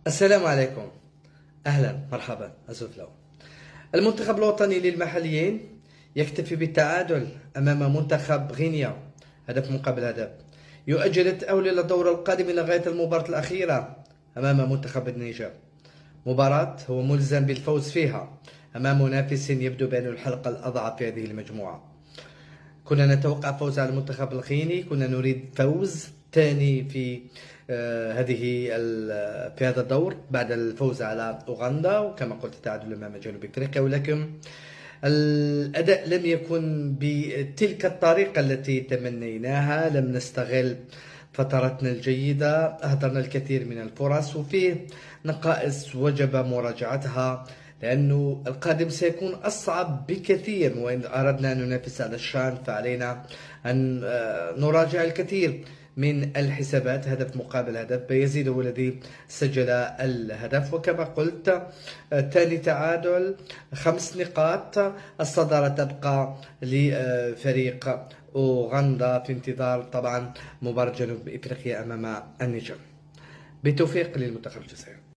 السلام عليكم. أهلا مرحبا أزوفلو. المنتخب الوطني للمحليين يكتفي بالتعادل أمام منتخب غينيا هدف مقابل هدف، يؤجل التأهل إلى الدور القادم لغاية المباراة الأخيرة أمام منتخب النيجر، مباراة هو ملزم بالفوز فيها أمام منافس يبدو بأنه الحلقة الأضعف في هذه المجموعة. كنا نتوقع فوز على المنتخب الغيني، كنا نريد فوز ثاني في في هذا الدور بعد الفوز على أوغندا، وكما قلت التعادل أمام جنوب أفريقيا، ولكن الأداء لم يكن بتلك الطريقة التي تمنيناها. لم نستغل فترتنا الجيدة، أهدرنا الكثير من الفرص، وفيه نقائص وجب مراجعتها، لأنه القادم سيكون أصعب بكثير، وإن أردنا أن ننافس على الشان فعلينا أن نراجع الكثير من الحسابات. هدف مقابل هدف، بايزيد هو الذي سجل الهدف، وكما قلت ثاني تعادل 5 نقاط. الصدارة تبقى لفريق أوغندا في انتظار طبعا مباراة جنوب إفريقيا أمام النيجر. بالتوفيق للمنتخب الجزائري.